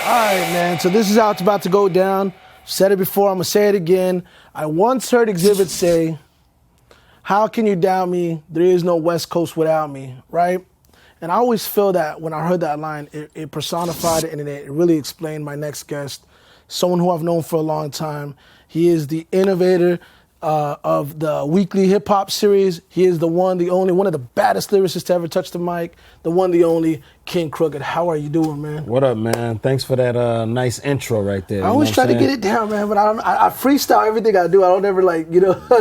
All right, man. So this is how it's about to go down. Said it before. I'm going to say it again. I once heard Exhibit say, "How can you doubt me? There is no West Coast without me," right? And I always feel that when I heard that line, it personified it and it really explained my next guest, someone who I've known for a long time. He is the innovator of the weekly hip-hop series. He is the one, the only, one of the baddest lyricists to ever touch the mic, the one, the only, King Crooked. How are you doing, man? What up, man? Thanks for that nice intro right there. I always try to get it down, man, but I freestyle everything I do. I don't ever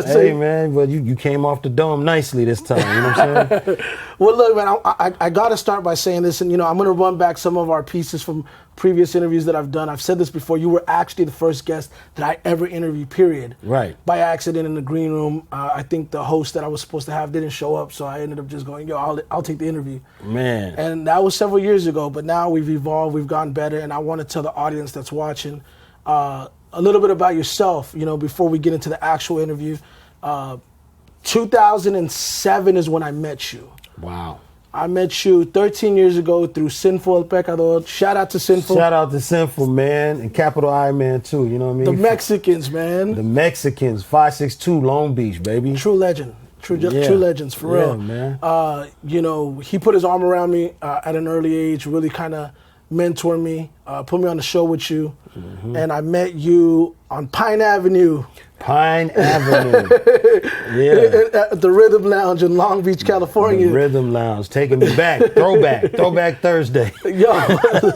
Hey, man, but you came off the dome nicely this time, you know what I'm saying? Well, look, man, I got to start by saying this, and, I'm going to run back some of our pieces from previous interviews that I've done. I've said this before. You were actually the first guest that I ever interviewed, period. Right. By accident in the green room. I think the host that I was supposed to have didn't show up, so I ended up just going, I'll take the interview. Man. And that was several years ago, but now we've evolved, we've gotten better, and I want to tell the audience that's watching a little bit about yourself, before we get into the actual interview. 2007 is when I met you. Wow. I met you 13 years ago through Sinful El Pecador. Shout out to Sinful. Shout out to Sinful, man, and Capital I, man, too, you know what I mean? The Mexicans, man. The Mexicans, 562 Long Beach, baby. True legend. True legends, for real. Man. He put his arm around me at an early age, really kind of mentored me, put me on the show with you. Mm-hmm. And I met you on Pine Avenue. Pine Avenue. Yeah. At the Rhythm Lounge in Long Beach, California. The Rhythm Lounge, taking me back. Throwback Thursday. Yo,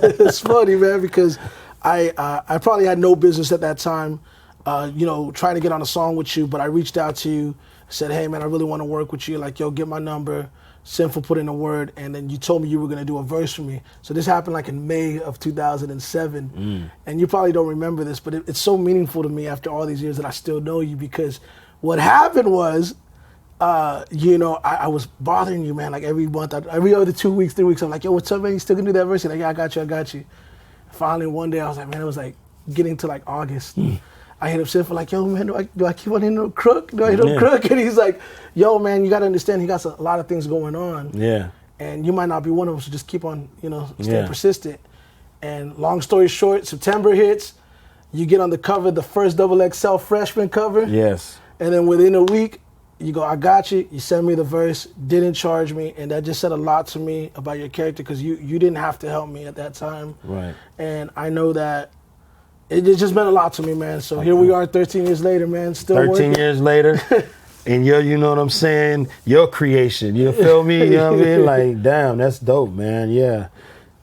it's funny, man, because I probably had no business at that time, trying to get on a song with you, but I reached out to you, said, "Hey, man, I really want to work with you. Like, yo, get my number." Sinful put in a word, and then you told me you were going to do a verse for me. So this happened like in May of 2007. And you probably don't remember this, but it's so meaningful to me after all these years that I still know you, because what happened was, I was bothering you, man, like every month, every other 2 weeks, 3 weeks. I'm like, "Yo, what's up, man? You still going to do that verse?" You're like, "Yeah, I got you. Finally, one day I was like, man, it was like getting to like August. I hit up Sinful like, "Yo, man, do I keep on hitting up Crook? Do I hit up Crook?" And he's like, "Yo, man, you got to understand, he got a lot of things going on. Yeah. And you might not be one of them, so just keep on, stay persistent." And long story short, September hits, you get on the cover, the first XXL freshman cover. Yes. And then within a week, you go, "I got you." You send me the verse, didn't charge me, and that just said a lot to me about your character, because you didn't have to help me at that time. Right. And I know that it just meant a lot to me, man. So here we are 13 years later, man, still 13 working. years later, and you know what I'm saying? Your creation, you feel me? You know what I mean? Like, damn, that's dope, man. Yeah.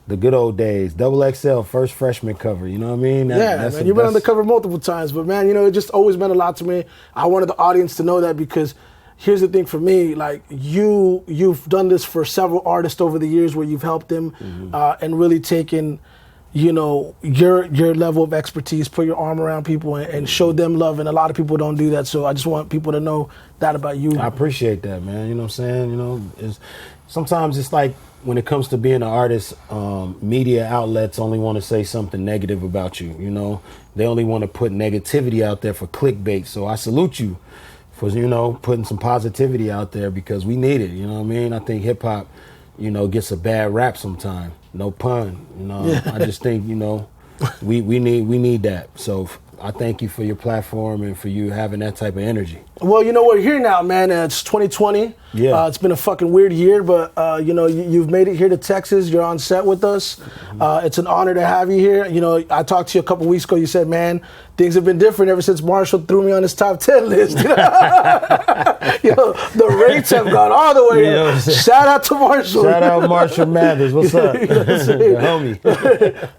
The good old days. XXL, first freshman cover, you know what I mean? Man, you've been on the cover multiple times, but man, it just always meant a lot to me. I wanted the audience to know that, because here's the thing for me, like, you've done this for several artists over the years, where you've helped them and really taken, your level of expertise, put your arm around people and show them love, and a lot of people don't do that, so I just want people to know that about you. I appreciate that, man, you know what I'm saying? Sometimes it's like, when it comes to being an artist, media outlets only want to say something negative about you, They only want to put negativity out there for clickbait, so I salute you for, putting some positivity out there, because we need it, you know what I mean? I think hip-hop, gets a bad rap sometimes. No pun, I just think, we need that. So I thank you for your platform and for you having that type of energy. Well, we're here now, man. It's 2020. Yeah. It's been a fucking weird year, but, you've made it here to Texas. You're on set with us. It's an honor to have you here. I talked to you a couple weeks ago. You said, man, things have been different ever since Marshall threw me on his top 10 list. The rates have gone all the way up. Shout out to Marshall. Shout out Marshall Mathers. What's up? The homie.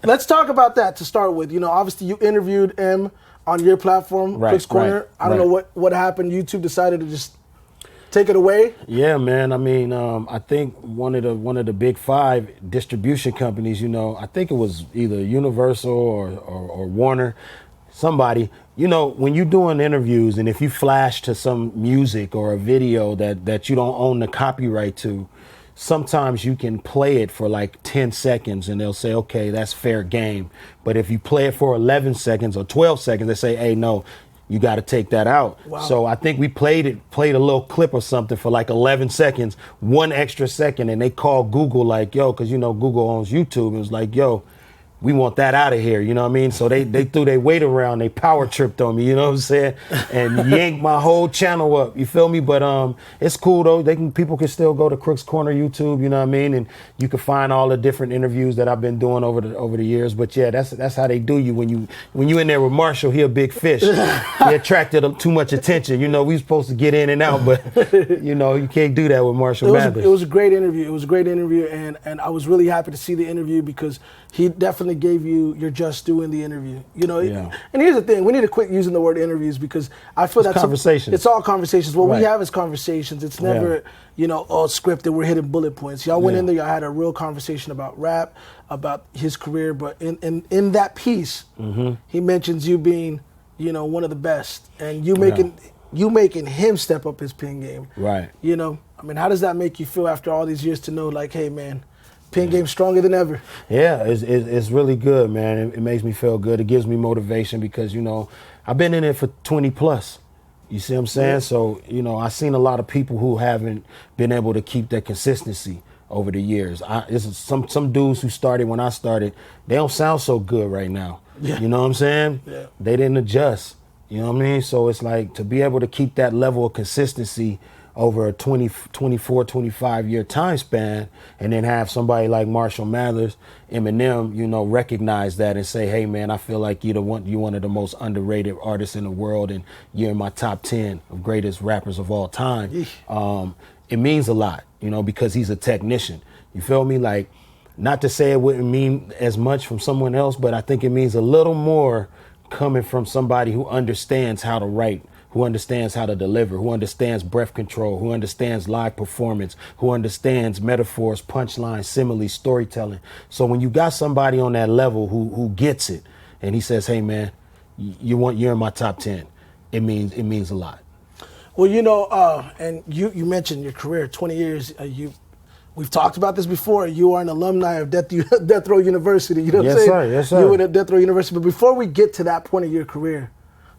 Let's talk about that to start with. Obviously you interviewed M on your platform, Crooks Corner. I don't know what happened. YouTube decided to just take it away. Yeah, man. I mean, I think one of the big five distribution companies, I think it was either Universal or Warner, somebody, when you're doing interviews, and if you flash to some music or a video that you don't own the copyright to, sometimes you can play it for like 10 seconds and they'll say, okay, that's fair game. But if you play it for 11 seconds or 12 seconds, they say, hey, no, you got to take that out. Wow. So I think we played a little clip or something for like 11 seconds, 1 extra second. And they called Google like, yo, because, Google owns YouTube. It was like, yo, we want that out of here, you know what I mean? So they threw their weight around, they power tripped on me, you know what I'm saying? And yanked my whole channel up, you feel me? But it's cool though. People can still go to Crooks Corner YouTube, you know what I mean? And you can find all the different interviews that I've been doing over the years. But yeah, that's how they do you when you in there with Marshall. He a big fish. He attracted too much attention. You know, we supposed to get in and out, but you know, you can't do that with Marshall Mathers. It was a great interview. It was a great interview, and I was really happy to see the interview because he definitely gave you your just due in the interview. You know, yeah. And here's the thing: we need to quit using the word interviews because I feel that's conversations. It's all conversations. What right. we have is conversations. It's never, you know, all scripted. We're hitting bullet points. Y'all went in there. Y'all had a real conversation about rap, about his career. But in that piece, he mentions you being, you know, one of the best, and you making him step up his pen game. Right. You know, I mean, how does that make you feel after all these years to know, like, hey, man, pen game stronger than ever? Yeah, it's really good, man. It makes me feel good. It gives me motivation because, you know, I've been in it for 20 plus. You see what I'm saying? Yeah. So, you know, I've seen a lot of people who haven't been able to keep that consistency over the years. Some dudes who started when I started, they don't sound so good right now. Yeah. You know what I'm saying? Yeah. They didn't adjust. You know what I mean? So it's like to be able to keep that level of consistency over a 24, 25-year time span, and then have somebody like Marshall Mathers, Eminem, you know, recognize that and say, hey, man, I feel like you're one of the most underrated artists in the world, and you're in my top 10 of greatest rappers of all time. It means a lot, you know, because he's a technician. You feel me? Like, not to say it wouldn't mean as much from someone else, but I think it means a little more coming from somebody who understands how to write, who understands how to deliver, who understands breath control, who understands live performance, who understands metaphors, punchlines, similes, storytelling. So when you got somebody on that level who gets it, and he says, hey, man, you're in my top 10, it means a lot. Well, you know, and you mentioned your career, 20 years, we've talked about this before. You are an alumni of Death Row University. You know what I'm saying? Sir, yes, sir. You were at Death Row University. But before we get to that point of your career,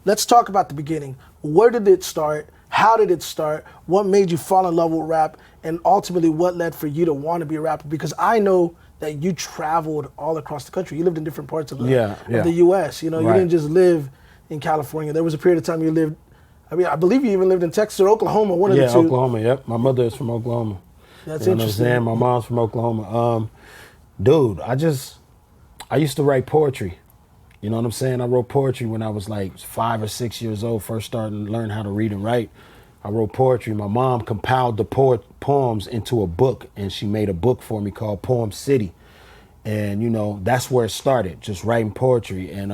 let's talk about the beginning. Where did it start? How did it start? What made you fall in love with rap? And ultimately, what led for you to want to be a rapper? Because I know that you traveled all across the country. You lived in different parts of the U.S. You know, you didn't just live in California. There was a period of time you lived, I believe you even lived in Texas or Oklahoma, one of the two. Yeah, Oklahoma, yep. My mother is from Oklahoma. That's you interesting. Know what I'm saying? My mom's from Oklahoma. Dude, I used to write poetry. You know what I'm saying? I wrote poetry when I was like 5 or 6 years old, first starting to learn how to read and write. I wrote poetry. My mom compiled the poems into a book, and she made a book for me called Poem City. And, you know, that's where it started, just writing poetry. And,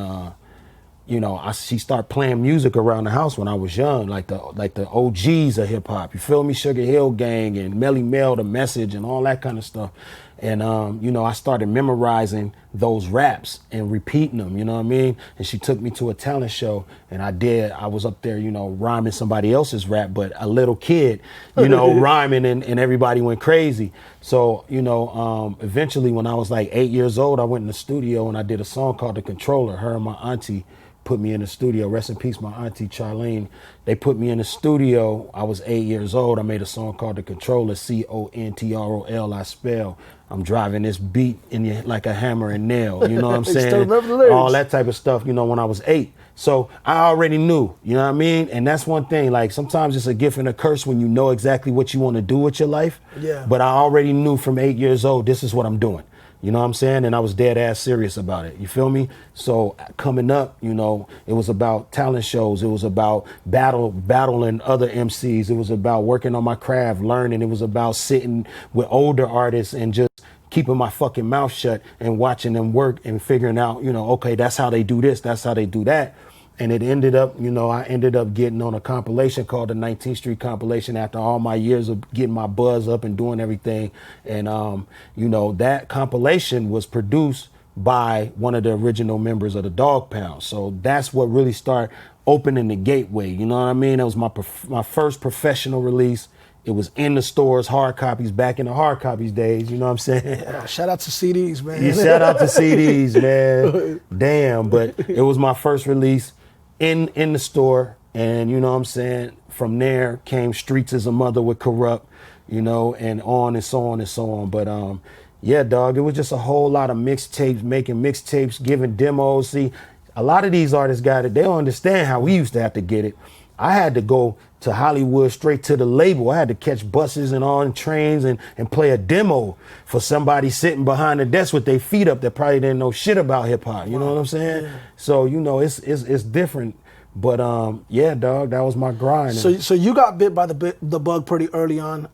you know, she started playing music around the house when I was young, like the OGs of hip hop. You feel me? Sugar Hill Gang and Melly Mel, The Message, and all that kind of stuff. And, you know, I started memorizing those raps and repeating them, you know what I mean? And she took me to a talent show, and I was up there, you know, rhyming somebody else's rap, but a little kid, you know, rhyming, and everybody went crazy. So, you know, eventually when I was like 8 years old, I went in the studio and I did a song called The Controller. Her and my auntie put me in the studio. Rest in peace, my auntie Charlene. They put me in the studio. I was 8 years old. I made a song called The Controller, Control, I spell. I'm driving this beat in you like a hammer and nail. You know what I'm saying? Still remember the lyrics. All that type of stuff, you know, when I was 8. So I already knew, you know what I mean? And that's one thing, like sometimes it's a gift and a curse when you know exactly what you want to do with your life. Yeah. But I already knew from 8 years old, this is what I'm doing. You know what I'm saying? And I was dead ass serious about it. You feel me? So coming up, you know, it was about talent shows. It was about battling other MCs. It was about working on my craft, learning. It was about sitting with older artists and just keeping my fucking mouth shut and watching them work and figuring out, you know, okay, that's how they do this. That's how they do that. And it ended up, you know, I ended up getting on a compilation called the 19th Street Compilation after all my years of getting my buzz up and doing everything. And, you know, that compilation was produced by one of the original members of the Dog Pound. So that's what really started opening the gateway. You know what I mean? It was my first professional release. It was in the stores, hard copies, back in the hard copies days. You know what I'm saying? Yeah, shout out to CDs, man. Yeah, shout out to CDs, man. Damn, but it was my first release in the store. And you know what I'm saying? From there came Streets as a Mother with Corrupt. you know, and on and so on and so on. But yeah, dog, it was just a whole lot of mixtapes, making mixtapes, giving demos. See, a lot of these artists got it. They don't understand how we used to have to get it. I had to go to Hollywood straight to the label. I had to catch buses and on trains and play a demo for somebody sitting behind the desk with their feet up that probably didn't know shit about hip hop. You know what I'm saying? Yeah. So, you know, it's different. But yeah, dog, that was my grind. So you got bit by the bug pretty early on.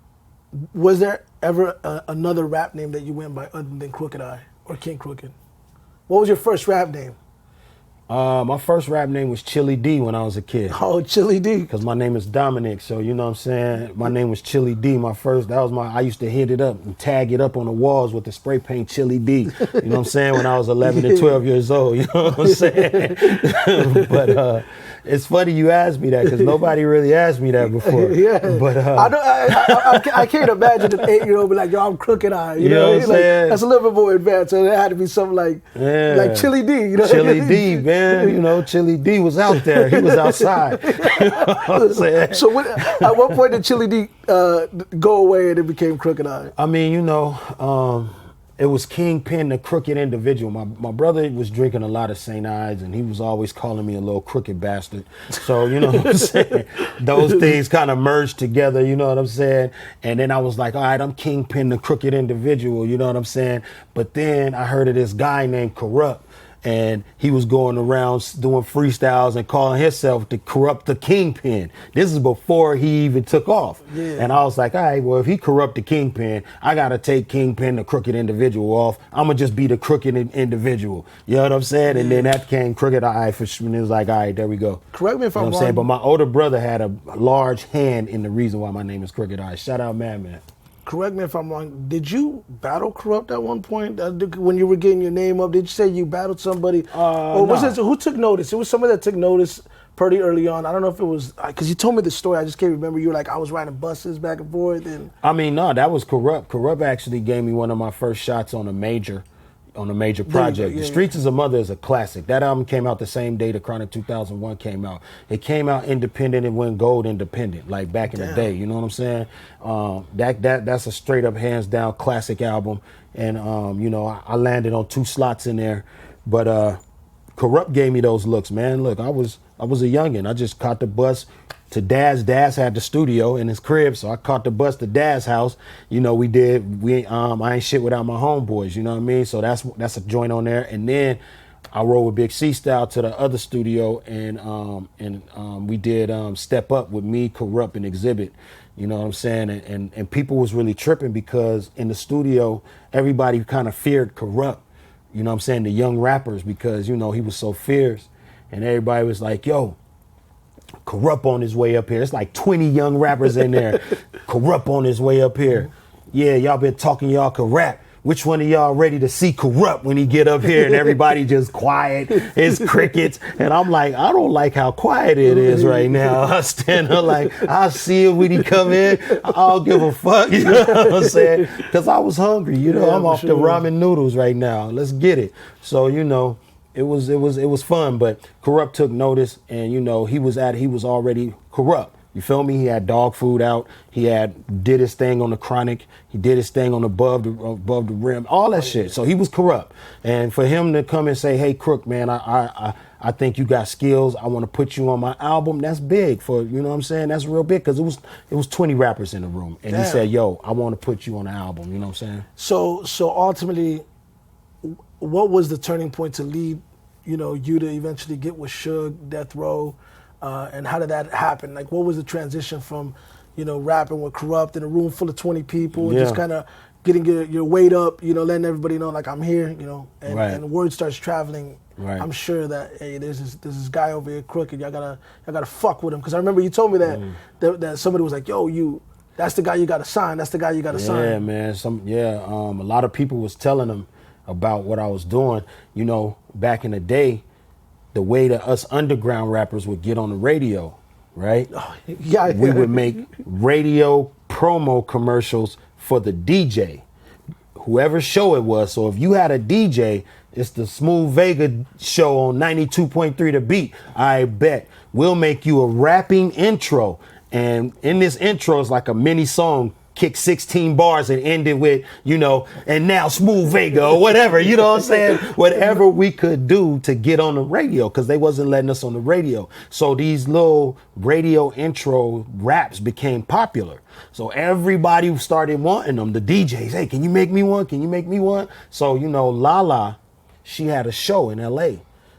Was there ever another rap name that you went by other than Crooked I or King Crooked? What was your first rap name? My first rap name was Chili D when I was a kid. Oh, Chili D. Because my name is Dominic, so you know what I'm saying? My name was Chili D. I used to hit it up and tag it up on the walls with the spray paint Chili D. You know what I'm saying? When I was 11 to 12 years old, you know what I'm saying? But it's funny you asked me that because nobody really asked me that before. Yeah. But I can't imagine an 8-year-old be like, yo, I'm Crooked I. You know what I'm saying? That's a little bit more advanced, so there had to be something like Chili D. You know? Chili D, man. You know, Chili D was out there. He was outside. You know what I'm saying? So at what point did Chili D go away and it became Crooked I? I mean, you know, it was Kingpin, the crooked individual. My brother was drinking a lot of St. Ides, and he was always calling me a little crooked bastard. So, you know what I'm saying? Those things kind of merged together, you know what I'm saying? And then I was like, all right, I'm Kingpin, the crooked individual, you know what I'm saying? But then I heard of this guy named Corrupt, and he was going around doing freestyles and calling himself the Corrupt the Kingpin. This is before he even took off. Yeah. And I was like, all right, well, if he Corrupt the Kingpin, I got to take Kingpin, the crooked individual, off. I'm going to just be the crooked individual. You know what I'm saying? Yeah. And then that came Crooked I for sure. And it was like, all right, there we go. Correct me if I'm wrong. But my older brother had a large hand in the reason why my name is Crooked I. Shout out, man. Correct me if I'm wrong. Did you battle Corrupt at one point when you were getting your name up? Did you say you battled somebody? Or was it who took notice? It was somebody that took notice pretty early on. I don't know if it was because you told me the story. I just can't remember. You were like, I was riding buses back and forth. And I mean, no, that was Corrupt. Corrupt actually gave me one of my first shots on a major project. The Streets is a Mother is a classic. That album came out the same day the Chronic 2001 came out. It came out independent and went gold independent, like back in the day. You know what I'm saying? That's a straight up hands down classic album. And you know, I landed on 2 slots in there. But Corrupt gave me those looks, man. Look, I was a youngin'. I just caught the bus to Dad's. Dad's had the studio in his crib, so I caught the bus to Dad's house. You know, I ain't shit without my homeboys, you know what I mean? So that's a joint on there. And then I rode with Big C Style to the other studio, and we did Step Up with me, Corrupt, and Exhibit. You know what I'm saying? And people was really tripping because in the studio, everybody kind of feared Corrupt. You know what I'm saying? The young rappers, because, you know, he was so fierce. And everybody was like, yo, Corrupt on his way up here. It's like 20 young rappers in there. Corrupt on his way up here. Yeah, y'all been talking y'all can rap. Which one of y'all ready to see Corrupt when he get up here? And everybody just quiet. It's crickets. And I'm like, I don't like how quiet it is right now. I stand there like, I'll see him when he come in. I'll give a fuck. You know what I'm saying? Because I was hungry. You know, I'm off the ramen noodles right now. Let's get it. So, you know, it was fun. But Corrupt took notice, and, you know, he was already Corrupt. You feel me? He had Dog Food out. He did his thing on the Chronic. He did his thing on above the rim, all that shit. So he was Corrupt. And for him to come and say, "Hey, Crook, man, I think you got skills. I want to put you on my album." That's big for, you know what I'm saying? That's real big because it was 20 rappers in the room, and he said, "Yo, I want to put you on the album." You know what I'm saying? So ultimately, what was the turning point to lead, you know, you to eventually get with Suge, Death Row? And how did that happen? Like, what was the transition from, you know, rapping with Corrupt in a room full of 20 people, and just kind of getting your weight up, you know, letting everybody know, like, I'm here, you know, and word starts traveling. Right. I'm sure that, hey, there's this guy over here, Crooked. Y'all gotta fuck with him. Because I remember you told me that somebody was like, yo, that's the guy you gotta sign. That's the guy you gotta sign. Yeah, man. A lot of people was telling them about what I was doing. You know, back in the day, the way that us underground rappers would get on the radio, right? We would make radio promo commercials for the DJ, whoever show it was. So if you had a DJ, it's the Smooth Vega show on 92.3 The Beat. I bet we'll make you a rapping intro. And in this intro is like a mini song kick 16 bars and end it with, you know, and now Smooth Vega or whatever, you know what I'm saying? Whatever we could do to get on the radio, because they wasn't letting us on the radio. So these little radio intro raps became popular. So everybody started wanting them. The DJs, hey, can you make me one? Can you make me one? So, you know, Lala, she had a show in LA.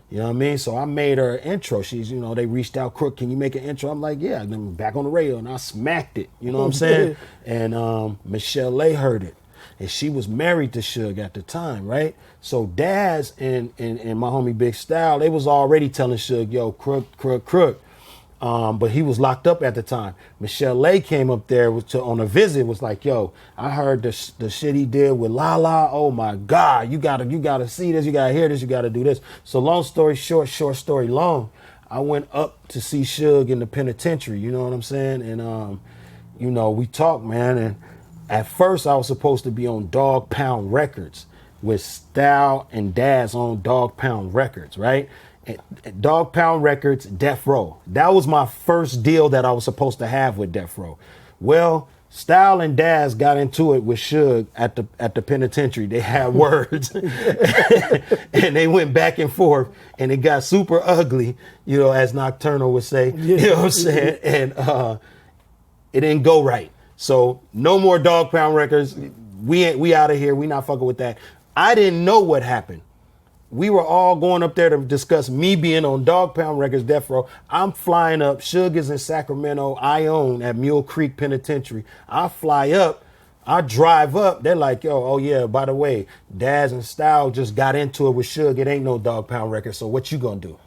You know what I mean? So I made her an intro. She's, you know, they reached out, Crook, can you make an intro? I'm like, yeah. And then back on the radio, and I smacked it. You know what I'm saying? And Michelle Lay heard it. And she was married to Suge at the time, right? So Daz and my homie Big Style, they was already telling Suge, yo, Crook. But he was locked up at the time. Michelle Lay came up there on a visit, was like, yo, I heard the shit he did with Lala. Oh my God, you gotta see this, you gotta hear this, you gotta do this. So long story short story long, I went up to see Suge in the penitentiary, you know what I'm saying? And you know, we talked, man, and at first I was supposed to be on Dog Pound Records with Style and Daz on Dog Pound Records, right? Dog Pound Records, Death Row. That was my first deal that I was supposed to have with Death Row. Well, Style and Daz got into it with Suge at the penitentiary. They had words, and they went back and forth, and it got super ugly, you know, as Nocturnal would say. You know what I'm saying? And it didn't go right. So no more Dog Pound Records. We out of here. We not fucking with that. I didn't know what happened. We were all going up there to discuss me being on Dog Pound Records, Death Row. I'm flying up. Suge is in Sacramento. I own at Mule Creek Penitentiary. I fly up. I drive up. They're like, yo, oh yeah, by the way, Daz and Style just got into it with Suge. It ain't no Dog Pound Records. So what you gonna do?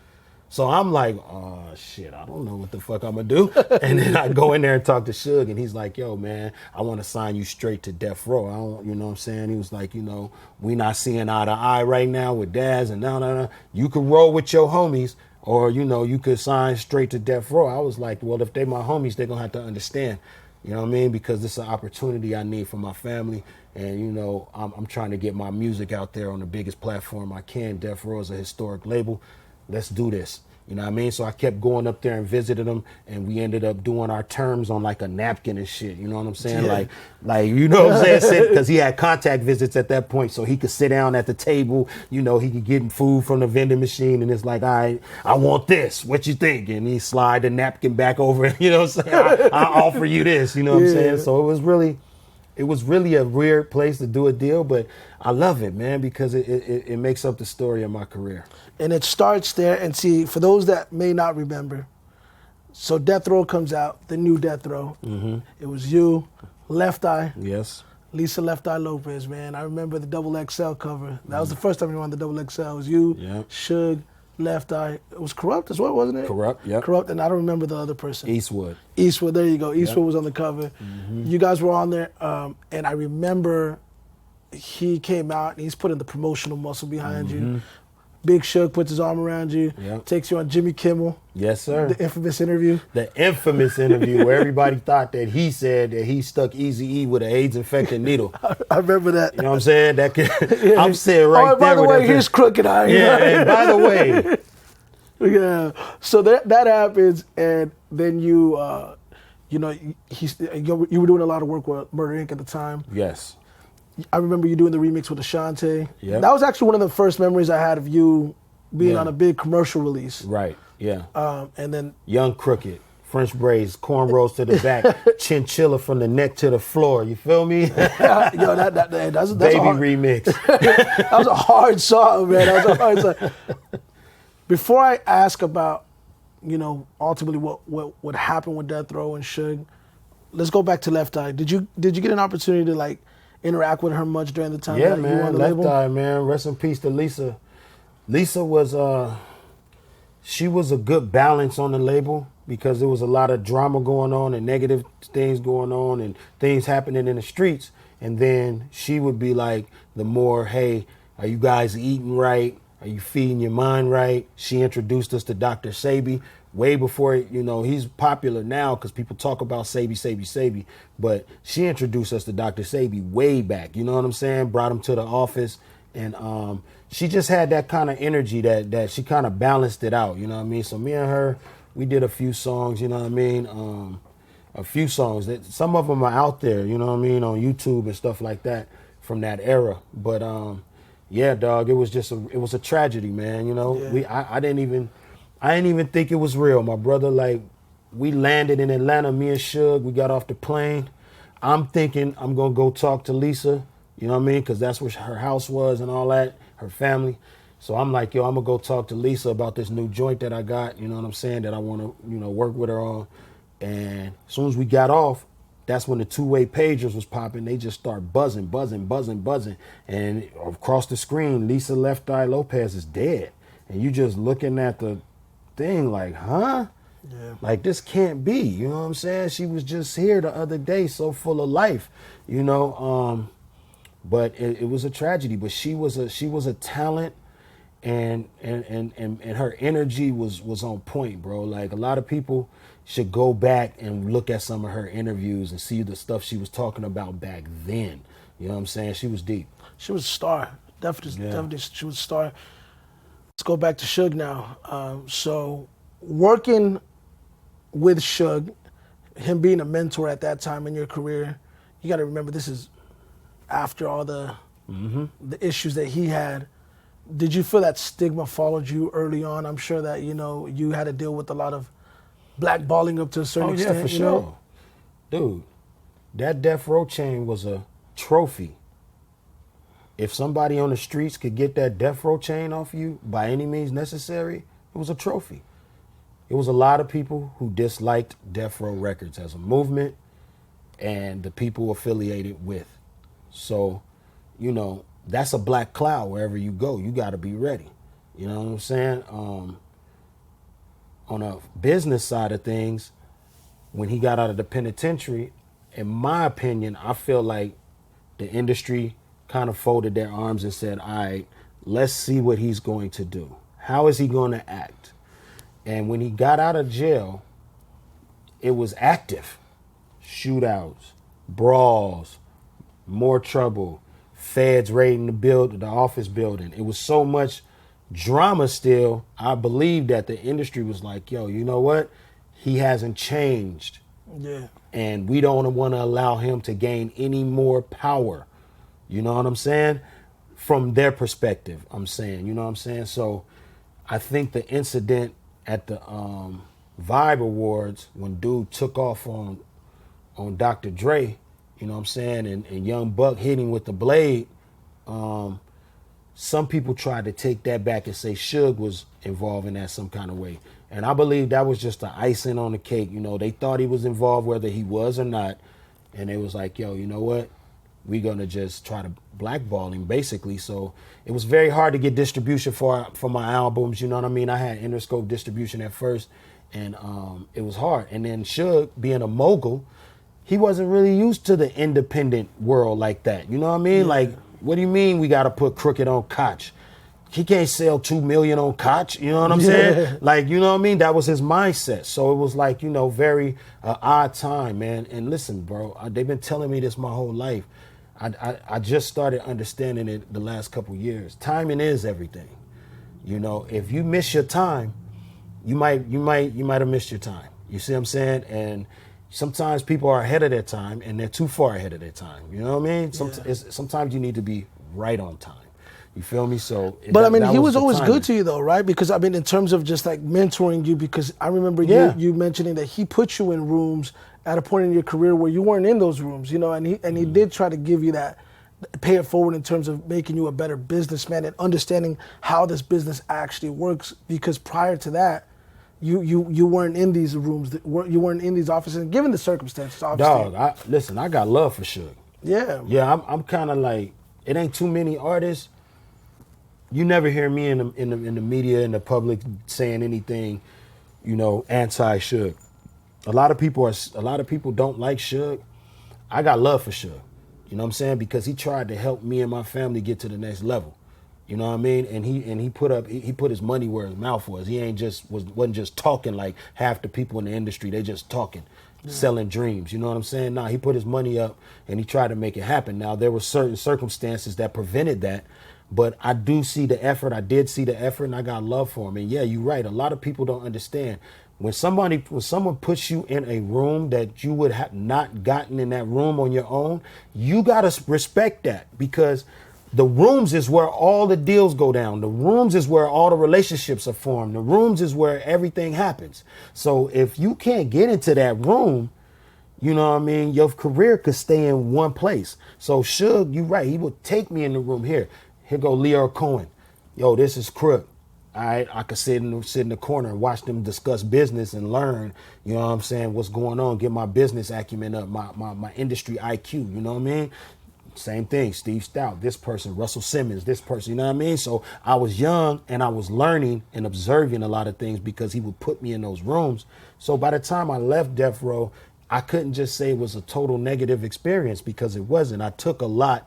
So I'm like, oh, shit, I don't know what the fuck I'm going to do. And then I go in there and talk to Suge, and he's like, yo, man, I want to sign you straight to Death Row. I don't, you know what I'm saying? He was like, you know, we not seeing eye to eye right now with Daz, and no. You could roll with your homies, or, you know, you could sign straight to Death Row. I was like, well, if they my homies, they're going to have to understand. You know what I mean? Because this is an opportunity I need for my family. And, you know, I'm trying to get my music out there on the biggest platform I can. Death Row is a historic label. Let's do this. You know what I mean? So I kept going up there and visiting him, and we ended up doing our terms on like a napkin and shit. You know what I'm saying? Yeah. Like you know what I'm saying? Because he had contact visits at that point, so he could sit down at the table. You know, he could get food from the vending machine, and it's like, all right, I want this. What you think? And he slide the napkin back over. You know what I'm saying? I offer you this. You know what I'm saying? So it was really a weird place to do a deal, but I love it, man, because it makes up the story of my career. And it starts there. And see, for those that may not remember, so Death Row comes out, the new Death Row. Mm-hmm. It was you, Left Eye. Yes. Lisa Left Eye Lopes, man. I remember the Double XL cover. That was the first time you were on the Double XL. It was you, Suge, Left Eye. It was Corrupt as well, wasn't it? Corrupt, yeah. Corrupt, and I don't remember the other person. Eastwood, there you go. Eastwood was on the cover. Mm-hmm. You guys were on there, and I remember he came out and he's putting the promotional muscle behind you. Big Suge puts his arm around you, takes you on Jimmy Kimmel. Yes, sir. The infamous interview. The infamous interview where everybody thought that he said that he stuck Eazy-E with an AIDS-infected needle. I remember that. You know what I'm saying? That could, I'm saying right there. By the way, here's Crooked Eye. Yeah, and by the way. Yeah. So that happens, and then you were doing a lot of work with Murder Inc. at the time. Yes. I remember you doing the remix with Ashanti. Yep. That was actually one of the first memories I had of you being on a big commercial release. Right, yeah. And then... Young Crooked, French braids, cornrows to the back, chinchilla from the neck to the floor. You feel me? Yo, that's Baby hard, remix. That was a hard song, man. That was a hard song. Before I ask about, you know, ultimately what happened with Death Row and Suge, let's go back to Left Eye. Did you get an opportunity to like interact with her much during the time that you were on the label? Left Eye, man. Rest in peace to Lisa. Lisa was she was a good balance on the label because there was a lot of drama going on and negative things going on and things happening in the streets. And then she would be like the more, hey, are you guys eating right? Are you feeding your mind right? She introduced us to Dr. Sabi way before, you know, he's popular now because people talk about Sabi. But she introduced us to Dr. Sabi way back. You know what I'm saying? Brought him to the office. And she just had that kind of energy that she kind of balanced it out. You know what I mean? So me and her, we did a few songs, you know what I mean? a few songs that some of them are out there, you know what I mean, on YouTube and stuff like that from that era. But yeah, dog, it was a tragedy, man. You know, I didn't even think it was real. My brother, like, we landed in Atlanta, me and Suge, we got off the plane. I'm thinking I'm gonna go talk to Lisa, you know what I mean, because that's where her house was and all that, her family. So I'm like, yo, I'm gonna go talk to Lisa about this new joint that I got, you know what I'm saying, that I want to, you know, work with her on. And as soon as we got off, that's when the two-way pagers was popping. They just start buzzing. And across the screen, Lisa Left Eye Lopes is dead. And you just looking at the thing like, huh? Yeah. Like, this can't be, you know what I'm saying? She was just here the other day, so full of life, you know. But it was a tragedy. But she was a talent. And her energy was on point, bro. Like, a lot of people should go back and look at some of her interviews and see the stuff she was talking about back then. You know what I'm saying? She was deep. She was a star. Definitely, she was a star. Let's go back to Suge now. So, working with Suge, him being a mentor at that time in your career, you got to remember this is after all the issues that he had. Did you feel that stigma followed you early on? I'm sure that, you know, you had to deal with a lot of blackballing up to a certain extent. Yeah, for sure. Dude, that death row chain was a trophy. If somebody on the streets could get that death row chain off you by any means necessary, it was a trophy. It was a lot of people who disliked Death Row Records as a movement and the people affiliated with. So, you know, that's a black cloud wherever you go. You got to be ready. You know what I'm saying? On a business side of things, when he got out of the penitentiary, in my opinion, I feel like the industry kind of folded their arms and said, all right, let's see what he's going to do. How is he going to act? And when he got out of jail, it was active. Shootouts, brawls, more trouble, feds raiding the office building. It was so much drama still. I believe that the industry was like, yo, you know what? He hasn't changed. Yeah. And we don't want to allow him to gain any more power. You know what I'm saying? From their perspective, I'm saying, you know what I'm saying? So I think the incident at the Vibe Awards when dude took off on Dr. Dre, you know what I'm saying, and Young Buck hitting with the blade, some people tried to take that back and say Suge was involved in that some kind of way. And I believe that was just the icing on the cake. You know, they thought he was involved whether he was or not. And they was like, yo, you know what? We're going to just try to blackball him, basically. So it was very hard to get distribution for my albums. You know what I mean? I had Interscope distribution at first, and it was hard. And then Suge, being a mogul, he wasn't really used to the independent world like that. You know what I mean? Yeah. Like, what do you mean we got to put Crooked on Koch? He can't sell 2 million on Koch. You know what I'm saying? Like, you know what I mean? That was his mindset. So it was like, you know, very odd time, man. And listen, bro, they've been telling me this my whole life. I just started understanding it the last couple years. Timing is everything. You know, if you miss your time, you might have missed your time. You see what I'm saying? And sometimes people are ahead of their time and they're too far ahead of their time. You know what I mean? Sometimes you need to be right on time. You feel me? So, but I mean, he was always good to you though, right? Because I mean, in terms of just like mentoring you, because I remember you mentioning that he put you in rooms at a point in your career where you weren't in those rooms, you know, and he did try to give you that, pay it forward in terms of making you a better businessman and understanding how this business actually works. Because prior to that, you weren't in these rooms, you weren't in these offices, and given the circumstances, obviously. Dog, listen, I got love for Suge. Yeah. Yeah, I'm kind of like, it ain't too many artists. You never hear me in the media, in the public, saying anything, you know, anti-Suge. A lot of people don't like Suge. I got love for Suge. You know what I'm saying? Because he tried to help me and my family get to the next level. You know what I mean? And he put his money where his mouth was. He wasn't just talking like half the people in the industry. They just talking, selling dreams. You know what I'm saying? Nah, he put his money up and he tried to make it happen. Now there were certain circumstances that prevented that. But I do see the effort. I did see the effort, and I got love for him. And yeah, you're right. A lot of people don't understand. when someone puts you in a room that you would have not gotten in that room on your own, you gotta respect that, because the rooms is where all the deals go down. The rooms is where all the relationships are formed. The rooms is where everything happens. So if you can't get into that room, you know what I mean, your career could stay in one place. So Suge, you right, he would take me in the room. Here go Leo Cohen. Yo, this is Crook. I could sit in the corner and watch them discuss business and learn, you know what I'm saying, what's going on, get my business acumen up, my industry IQ, you know what I mean? Same thing, Steve Stout, this person, Russell Simmons, this person, you know what I mean? So I was young and I was learning and observing a lot of things because he would put me in those rooms. So by the time I left Death Row, I couldn't just say it was a total negative experience, because it wasn't. I took a lot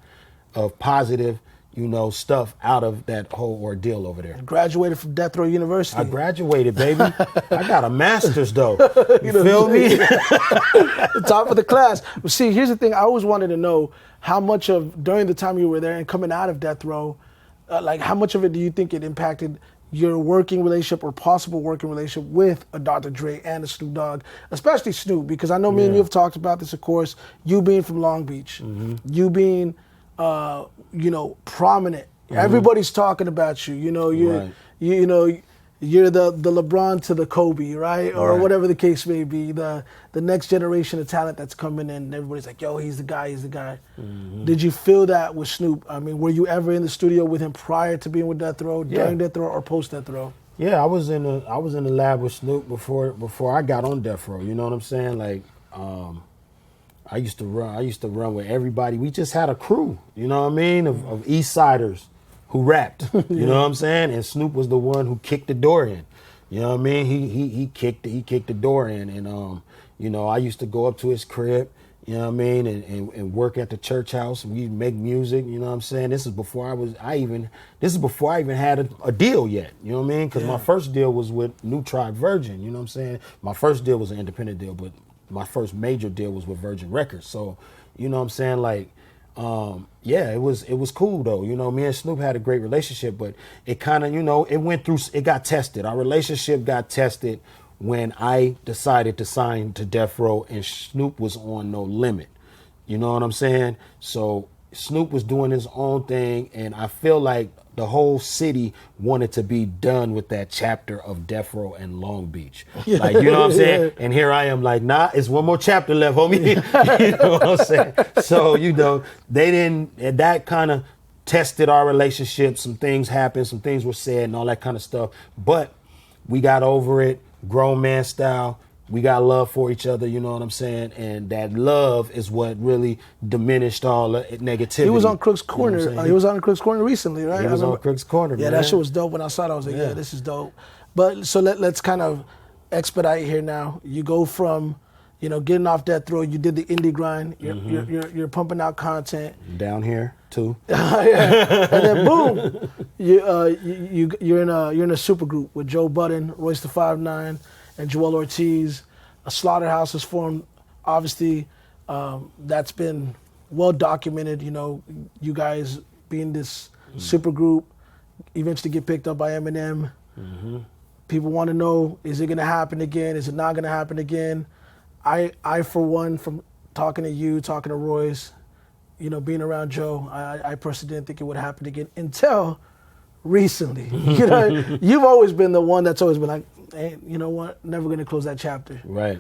of positive, you know, stuff out of that whole ordeal over there. Graduated from Death Row University. I graduated, baby. I got a master's though. You feel me? The top of the class. But see, here's the thing. I always wanted to know how much of, during the time you were there and coming out of Death Row, like how much of it do you think it impacted your working relationship or possible working relationship with a Dr. Dre and a Snoop Dogg, especially Snoop, because I know me and you have talked about this, of course, you being from Long Beach, you being, you know, prominent. Everybody's talking about you. You know, you know, you're the LeBron to the Kobe, right? Or whatever the case may be. The next generation of talent that's coming in. Everybody's like, yo, he's the guy. He's the guy. Did you feel that with Snoop? I mean, were you ever in the studio with him prior to being with Death Row, during Death Row, or post Death Row? Yeah, I was in the lab with Snoop before I got on Death Row. You know what I'm saying? Like, I used to run with everybody. We just had a crew, you know what I mean, of East Siders who rapped. You know what I'm saying? And Snoop was the one who kicked the door in. You know what I mean? He kicked the door in, and you know, I used to go up to his crib, you know what I mean, and work at the church house. We'd make music, you know what I'm saying? This is before I even had a deal yet, you know what I mean? Because my first deal was with New Tribe Virgin, you know what I'm saying? My first deal was an independent deal, but my first major deal was with Virgin Records. So, you know what I'm saying? Like, yeah, it was cool though. You know, me and Snoop had a great relationship, but it kind of, you know, it got tested. Our relationship got tested when I decided to sign to Death Row and Snoop was on No Limit. You know what I'm saying? So Snoop was doing his own thing, and I feel like the whole city wanted to be done with that chapter of Death Row and Long Beach. Like, you know what I'm saying? And here I am like, nah, it's one more chapter left, homie. You know what I'm saying? So, you know, that kind of tested our relationship. Some things happened, some things were said and all that kind of stuff. But we got over it, grown man style. We got love for each other, you know what I'm saying? And that love is what really diminished all the negativity. He was on Crooks Corner. You know he was on Crooks Corner recently, right? He was on Crooks Corner, man. Yeah, that shit was dope. When I saw it, I was like, yeah, this is dope. But so let's kind of expedite here now. You go from, you know, getting off Death Row, you did the indie grind, you're pumping out content. Down here, too. And then boom, you're in a super group with Joe Budden, Royce the 5'9", and Joel Ortiz. A Slaughterhouse is formed. Obviously, that's been well documented. You know, you guys being this super group, eventually get picked up by Eminem. People want to know, is it going to happen again? Is it not going to happen again? I for one, from talking to you, talking to Royce, you know, being around Joe, I personally didn't think it would happen again until recently. You know, you've always been the one that's always been like, hey, you know what? Never going to close that chapter. Right.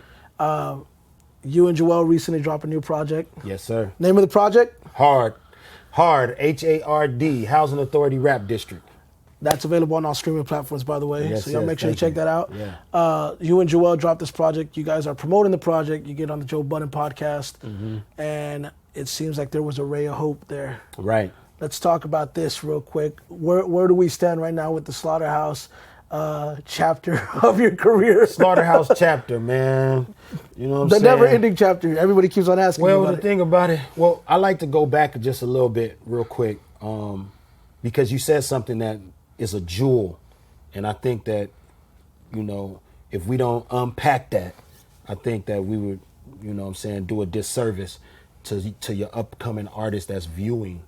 You and Joel recently dropped a new project. Yes, sir. Name of the project? Hard, HARD, Housing Authority Rap District. That's available on all streaming platforms, by the way. Yes, so y'all yes, make sure you thank check that out. Yeah. You and Joel dropped this project. You guys are promoting the project. You get on the Joe Budden podcast. And it seems like there was a ray of hope there. Right. Let's talk about this real quick. Where do we stand right now with the Slaughterhouse chapter of your career? Slaughterhouse chapter, man. You know what I'm the saying? never-ending chapter. Everybody keeps on asking me Well, about the thing about it, well, I like to go back just a little bit real quick because you said something that is a jewel. And I think that, you know, if we don't unpack that, I think that we would, you know what I'm saying, do a disservice to your upcoming artist that's viewing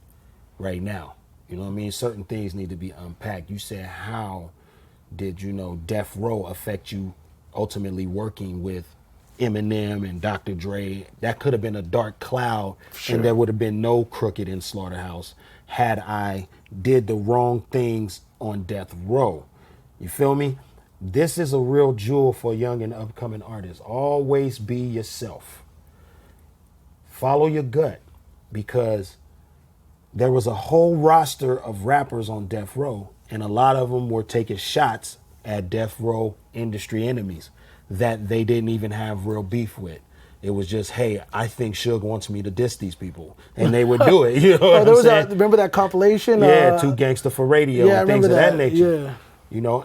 right now. You know what I mean? Certain things need to be unpacked. You said, how did, you know, Death Row affect you ultimately working with Eminem and Dr. Dre. That could have been a dark cloud, Sure. and there would have been no Crooked in Slaughterhouse had I did the wrong things on death row. You feel me? This is a real jewel for young and upcoming artists. Always be yourself. Follow your gut, because there was a whole roster of rappers on death row, and a lot of them were taking shots at death row industry enemies that they didn't even have real beef with. It was just, hey, I think Suge wants me to diss these people, and they would do it. You know what I'm saying? Remember that compilation? Yeah, Too Gangsta for Radio and things of that nature. Yeah. You know,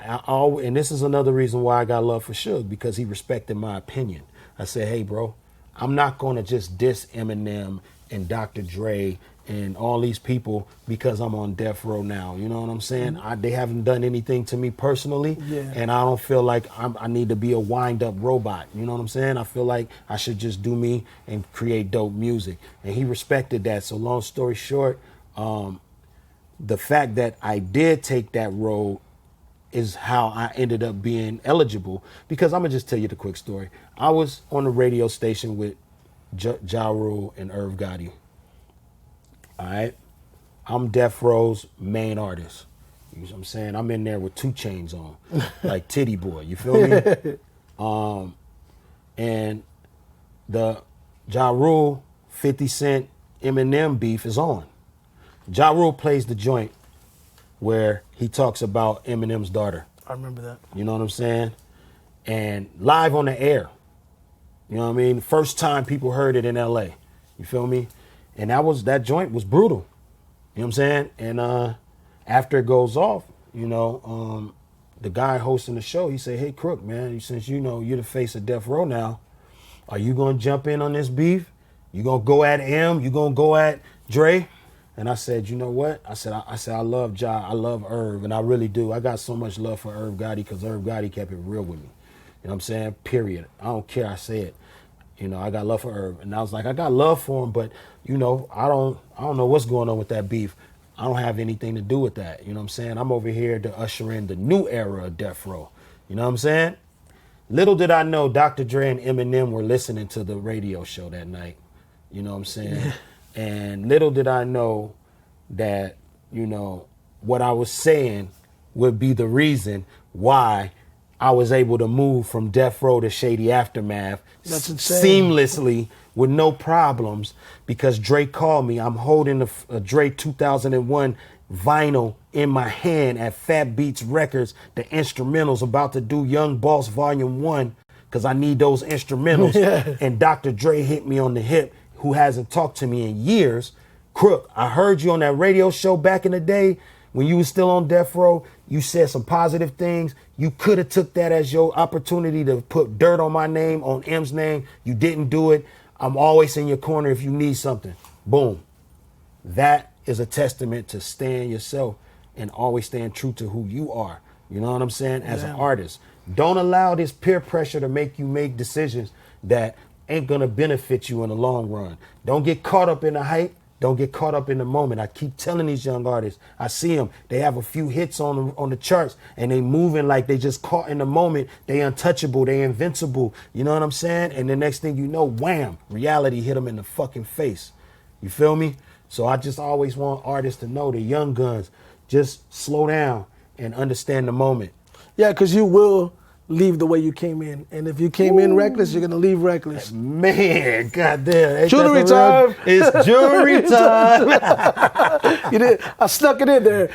and this is another reason why I got love for Suge, because he respected my opinion. I said, hey, bro, I'm not going to just diss Eminem and Dr. Dre and all these people because I'm on death row now. You know what I'm saying? They haven't done anything to me personally, and I don't feel like I need to be a wind-up robot. You know what I'm saying? I feel like I should just do me and create dope music. And he respected that. So long story short, the fact that I did take that road is how I ended up being eligible. Because I'm going to just tell you the quick story. I was on the radio station with Ja Rule and Irv Gotti. All right? I'm Death Row's main artist. You know what I'm saying? I'm in there with 2 chains on, like Titty Boy. You feel me? And the Ja Rule, 50 Cent, Eminem beef is on. Ja Rule plays the joint where he talks about Eminem's daughter. I remember that. You know what I'm saying? And live on the air. You know what I mean? First time people heard it in LA. You feel me? And that joint was brutal. You know what I'm saying? And after it goes off, you know, the guy hosting the show, he said, hey, Crook, man, since you know you're the face of Death Row now, are you going to jump in on this beef? You going to go at M? You going to go at Dre? And I said, you know what? I said, I love Ja. I love Irv, and I really do. I got so much love for Irv Gotti because Irv Gotti kept it real with me. You know what I'm saying? Period. I don't care. I say it. You know, I got love for Irv. And I was like, I got love for him, but, you know, I don't know what's going on with that beef. I don't have anything to do with that. You know what I'm saying? I'm over here to usher in the new era of Death Row. You know what I'm saying? Little did I know Dr. Dre and Eminem were listening to the radio show that night. You know what I'm saying? And little did I know that, you know, what I was saying would be the reason why I was able to move from Death Row to Shady Aftermath seamlessly with no problems, because Dre called me. I'm holding a Dre 2001 vinyl in my hand at Fat Beats Records, the instrumentals, about to do Young Boss Volume 1, because I need those instrumentals. And Dr. Dre hit me on the hip, who hasn't talked to me in years. Crook, I heard you on that radio show back in the day when you was still on Death Row. You said some positive things. You could have took that as your opportunity to put dirt on my name, on M's name. You didn't do it. I'm always in your corner if you need something. Boom. That is a testament to staying yourself and always staying true to who you are. You know what I'm saying? As an artist. Don't allow this peer pressure to make you make decisions that ain't going to benefit you in the long run. Don't get caught up in the hype. Don't get caught up in the moment. I keep telling these young artists, I see them, they have a few hits on the charts, and they moving like they just caught in the moment. They untouchable, they invincible. You know what I'm saying? And the next thing you know, wham, reality hit them in the fucking face. You feel me? So I just always want artists to know, the young guns, just slow down and understand the moment. Yeah, because you will leave the way you came in. And if you came in reckless, you're going to leave reckless. Man, goddamn. Jewelry time. It's jewelry time. You did. I stuck it in there.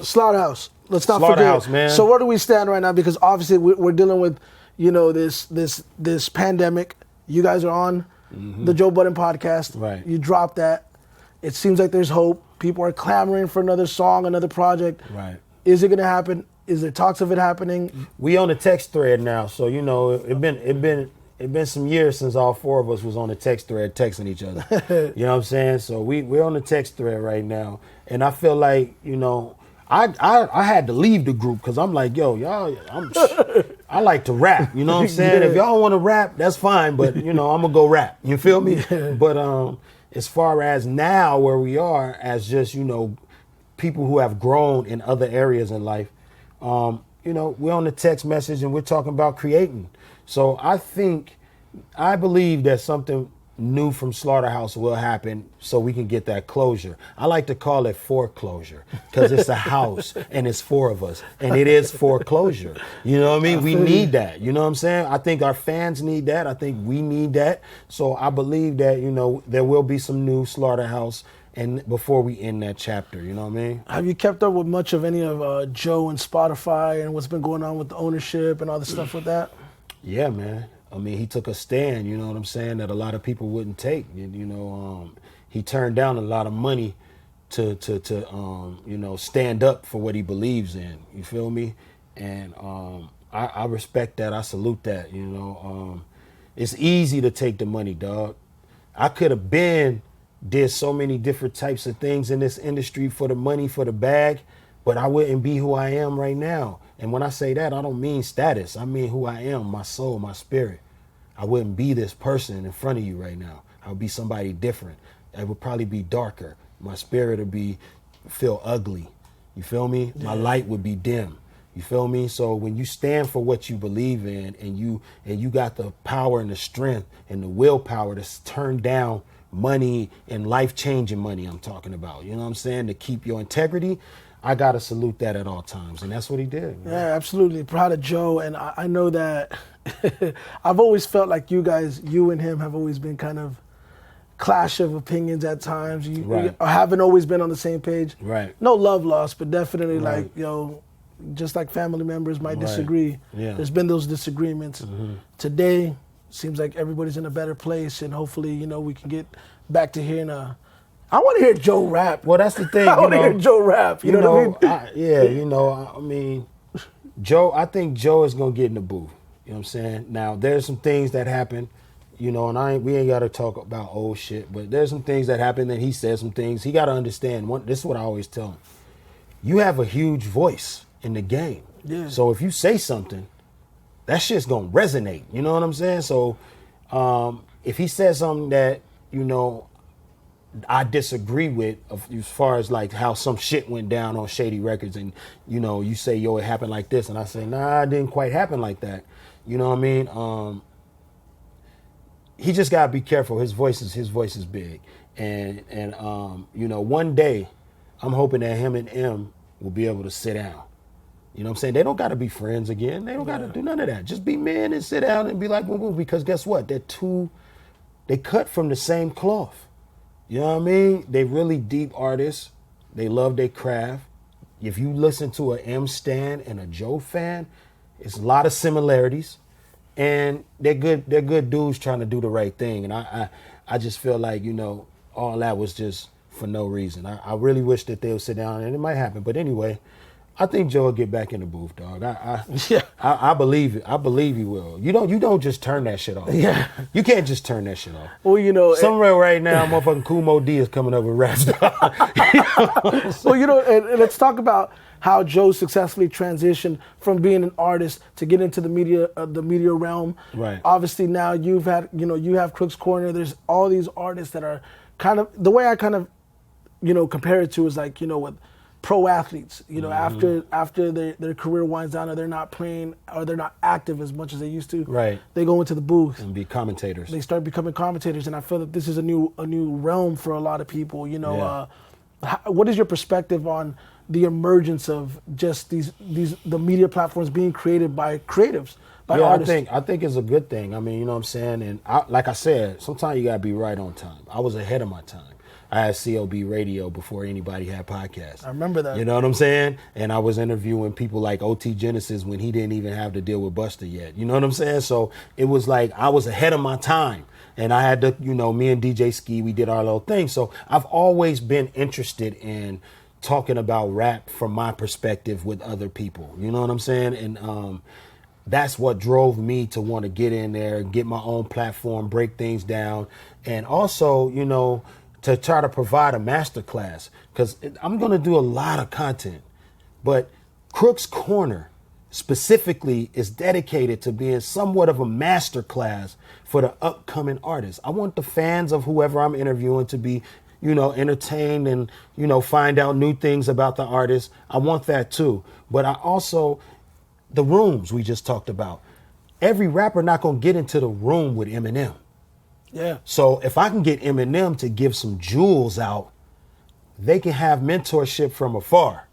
Slaughterhouse. Let's not Slaughterhouse, forget. man. So where do we stand right now? Because obviously we're dealing with, you know, this pandemic. You guys are on the Joe Budden podcast. Right. You dropped that. It seems like there's hope. People are clamoring for another song, another project. Right. Is it going to happen? Is there talks of it happening? We on the text thread now, so you know it been some years since all 4 of us was on the text thread texting each other. You know what I'm saying? So we're on the text thread right now, and I feel like, you know, I had to leave the group because I'm like, yo, y'all, I like to rap. You know what I'm saying? Yeah. If y'all want to rap, that's fine, but you know, I'm gonna go rap. You feel me? But as far as now where we are as just, you know, people who have grown in other areas in life. we're on the text message and we're talking about creating. So I believe that something new from Slaughterhouse will happen so we can get that closure. I like to call it foreclosure because it's a house and it's four of us and it is foreclosure. You know what I mean? We need that. You know what I'm saying? I think our fans need that. I think we need that. So I believe that, there will be some new Slaughterhouse and before we end that chapter, you know what I mean? Have you kept up with much of any of Joe and Spotify and what's been going on with the ownership and all the stuff with that? Yeah, man. I mean, he took a stand, you know what I'm saying, that a lot of people wouldn't take. He turned down a lot of money to stand up for what he believes in. You feel me? And I respect that. I salute that, It's easy to take the money, dog. I could have did so many different types of things in this industry for the money, for the bag, but I wouldn't be who I am right now. And when I say that, I don't mean status. I mean who I am, my soul, my spirit. I wouldn't be this person in front of you right now. I would be somebody different. I would probably be darker. My spirit would feel ugly. You feel me? Yeah. My light would be dim. You feel me? So when you stand for what you believe in and you got the power and the strength and the willpower to turn down money and life-changing money I'm talking about, you know what I'm saying, to keep your integrity, I got to salute that at all times. And that's what he did. Man. Yeah, absolutely. Proud of Joe. And I know that I've always felt like you and him have always been kind of clash of opinions at times. You haven't always been on the same page. Right. No love lost, but definitely just like family members might disagree. Yeah. There's been those disagreements. Mm-hmm. Today, seems like everybody's in a better place. And hopefully, we can get back to hearing I want to hear Joe rap. Well, that's the thing. I want to hear Joe rap. You know what I mean? Joe, I think Joe is going to get in the booth. You know what I'm saying? Now, there's some things that happen, and we ain't got to talk about old shit, but there's some things that happen and he said some things. He got to understand. This is what I always tell him. You have a huge voice in the game. Yeah. So if you say something, that shit's going to resonate. You know what I'm saying? So if he says something that, I disagree with as far as like how some shit went down on Shady Records and, you say, yo, it happened like this. And I say, nah, it didn't quite happen like that. You know what I mean? He just got to be careful. His voice is big. And one day I'm hoping that him and M will be able to sit down. You know what I'm saying? They don't got to be friends again. They don't got to do none of that. Just be men and sit down and be like, because guess what? They cut from the same cloth. You know what I mean? They really deep artists. They love their craft. If you listen to an M stan and a Joe fan, it's a lot of similarities. And they're good dudes trying to do the right thing. And I just feel like, all that was just for no reason. I really wish that they would sit down, and it might happen. But anyway, I think Joe will get back in the booth, dog. I believe it. I believe he will. You don't just turn that shit off. Yeah. You can't just turn that shit off. Well, somewhere right now, motherfucking Kumo D is coming up with raps. Well, and let's talk about how Joe successfully transitioned from being an artist to get into the media realm. Right. Obviously now you have Crooks Corner. There's all these artists that are kind of, the way I kind of, compare it to is like, with pro athletes, after their career winds down and they're not playing or they're not active as much as they used to. Right. They go into the booth and be commentators. They start becoming commentators, and I feel that this is a new realm for a lot of people. What is your perspective on the emergence of just the media platforms being created by creatives, by artists? I think it's a good thing. I mean, you know what I'm saying? And like I said, sometimes you gotta be right on time. I was ahead of my time. I had CLB radio before anybody had podcasts. I remember that. You know what I'm saying? And I was interviewing people like OT Genesis when he didn't even have to deal with Buster yet. You know what I'm saying? So it was like I was ahead of my time. And I had to, me and DJ Ski, we did our little thing. So I've always been interested in talking about rap from my perspective with other people. You know what I'm saying? And that's what drove me to want to get in there, get my own platform, break things down. And also, to try to provide a masterclass, because I'm going to do a lot of content. But Crooks Corner specifically is dedicated to being somewhat of a masterclass for the upcoming artists. I want the fans of whoever I'm interviewing to be, entertained and, find out new things about the artist. I want that too. But I also the rooms we just talked about. Every rapper not gonna get into the room with Eminem. Yeah. So if I can get Eminem to give some jewels out, they can have mentorship from afar.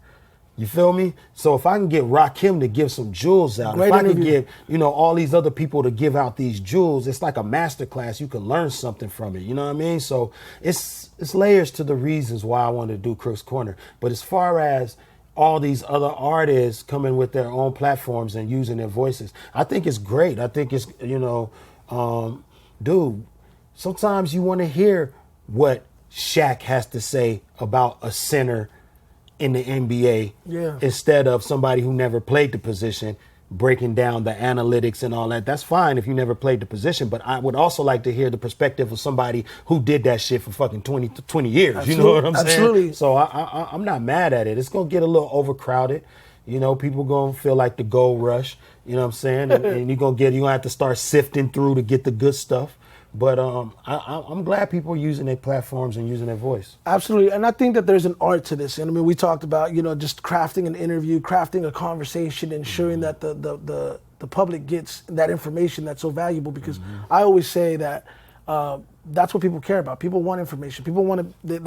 You feel me? So if I can get Rakim to give some jewels out, Great if I interview. can get, you know, all these other people to give out these jewels, it's like a master class. You can learn something from it. You know what I mean? So it's layers to the reasons why I wanted to do Crooks Corner. But as far as all these other artists coming with their own platforms and using their voices, I think it's great. I think it's, you know, dude, sometimes you want to hear what Shaq has to say about a center in the NBA instead of somebody who never played the position, breaking down the analytics and all that. That's fine if you never played the position, but I would also like to hear the perspective of somebody who did that shit for fucking 20 years. Absolutely. You know what I'm saying? Absolutely. So I'm not mad at it. It's going to get a little overcrowded. You know, people going to feel like the gold rush, you know what I'm saying? And you're going to have to start sifting through to get the good stuff. But I'm glad people are using their platforms and using their voice. Absolutely. And I think that there's an art to this. And I mean, we talked about, you know, just crafting an interview, crafting a conversation, ensuring that the public gets that information that's so valuable. Because I always say that that's what people care about. People want information. People want to,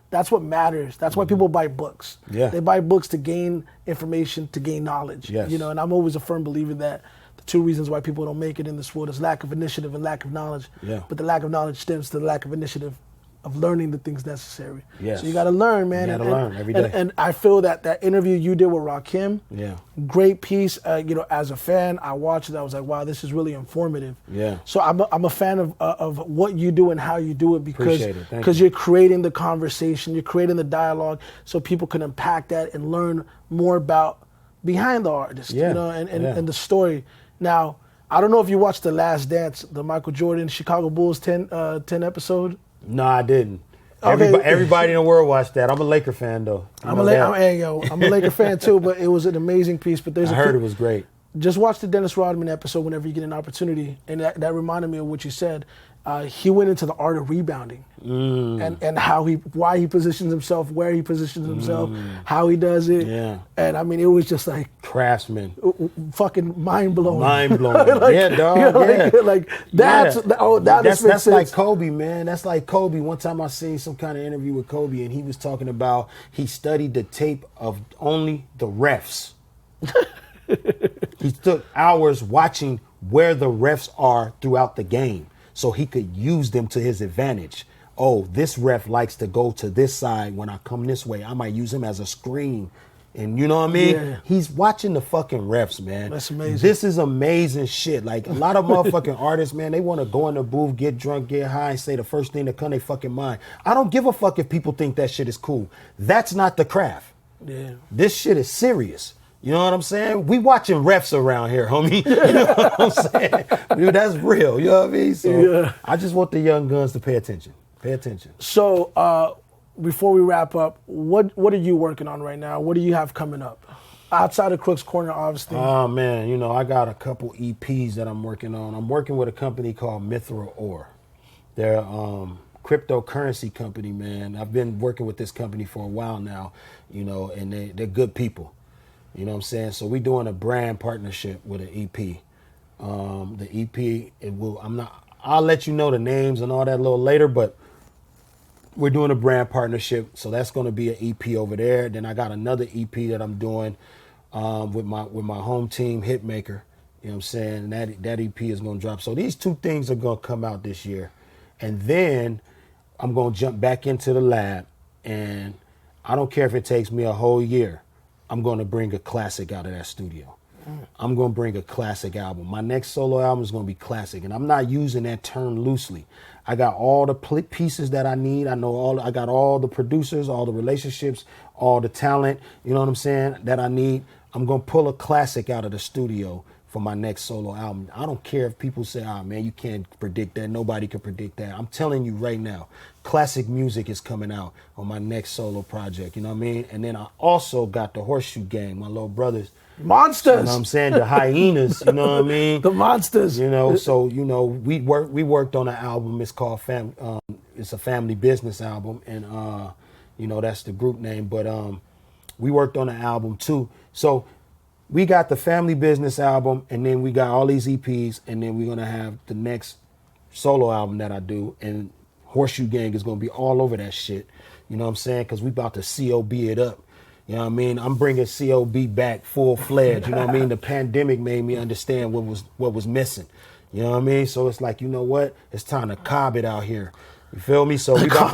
that's what matters. That's why people buy books. Yeah. They buy books to gain information, to gain knowledge. Yes. You know, and I'm always a firm believer that the two reasons why people don't make it in this world is lack of initiative and lack of knowledge. Yeah. But the lack of knowledge stems to the lack of initiative of learning the things necessary. Yes. So you got to learn, man. You got to learn every day. And I feel that interview you did with Rakim, Yeah. great piece. You know, as a fan, I watched it. I was like, wow, this is really informative. Yeah. So I'm a fan of what you do and how you do it Appreciate it. Thank because you. you're creating the conversation, you're creating the dialogue, so people can unpack that and learn more about behind the artist. Yeah. You know, and the story. Now, I don't know if you watched The Last Dance, the Michael Jordan Chicago Bulls 10 episode. No, I didn't. Okay. Everybody in the world watched that. I'm a Laker fan, though. I'm a Laker fan too, but it was an amazing piece. But I heard it was great. Just watch the Dennis Rodman episode whenever you get an opportunity, and that reminded me of what you said. He went into the art of rebounding and why he positions himself, where he positions himself, how he does it. Yeah. And I mean, it was just like craftsman, fucking mind blowing. Like, yeah, dog. You know, like that's that's like Kobe, man. That's like Kobe. One time I seen some kind of interview with Kobe, and he was talking about he studied the tape of only the refs. He took hours watching where the refs are throughout the game, so he could use them to his advantage. Oh, this ref likes to go to this side when I come this way. I might use him as a screen. And you know what I mean? Yeah. He's watching the fucking refs, man. That's amazing. This is amazing shit. Like, a lot of motherfucking artists, man, they want to go in the booth, get drunk, get high, and say the first thing that come to their fucking mind. I don't give a fuck if people think that shit is cool. That's not the craft. Yeah. This shit is serious. You know what I'm saying? We watching refs around here, homie. You know what I'm saying? Dude, that's real. You know what I mean? So I just want the young guns to pay attention. Pay attention. So before we wrap up, what are you working on right now? What do you have coming up? Outside of Crooks Corner, obviously. Oh, man. You know, I got a couple EPs that I'm working on. I'm working with a company called Mithril Ore. They're cryptocurrency company, man. I've been working with this company for a while now, you know, and they're good people. You know what I'm saying? So we're doing a brand partnership with an EP. The EP, I'll let you know the names and all that a little later, but we're doing a brand partnership. So that's going to be an EP over there. Then I got another EP that I'm doing with my home team, Hitmaker. You know what I'm saying? And that EP is going to drop. So these two things are going to come out this year. And then I'm going to jump back into the lab. And I don't care if it takes me a whole year. I'm going to bring a classic out of that studio. I'm going to bring a classic album. My next solo album is going to be classic. And I'm not using that term loosely. I got all the pieces that I need. I got all the producers, all the relationships, all the talent, you know what I'm saying, that I need. I'm going to pull a classic out of the studio for my next solo album. I don't care if people say, man, you can't predict that. Nobody can predict that. I'm telling you right now, classic music is coming out on my next solo project. You know what I mean? And then I also got the Horseshoe Gang, my little brothers. Monsters. You know what I'm saying? The hyenas, you know what I mean? The monsters. You know, so, you know, we worked on an album. It's called it's a family business album. And, you know, that's the group name. But we worked on an album too. So we got the Family Business album, and then we got all these EPs, and then we're going to have the next solo album that I do, and Horseshoe Gang is going to be all over that shit. You know what I'm saying? Because we about to COB it up. You know what I mean? I'm bringing COB back full-fledged. You know what I mean? The pandemic made me understand what was missing. You know what I mean? So it's like, you know what? It's time to cob it out here. You feel me? So we about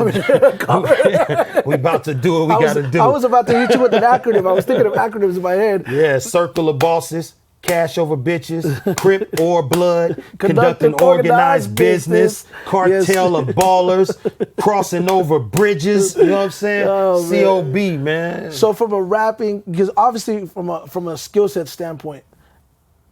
to do what we got to do. I was about to hit you with an acronym. I was thinking of acronyms in my head. Yeah, circle of bosses, cash over bitches, Crip or blood, conducting organized business, cartel of ballers, crossing over bridges. You know what I'm saying? Oh, COB, man. So from a rapping, because obviously from a skill set standpoint,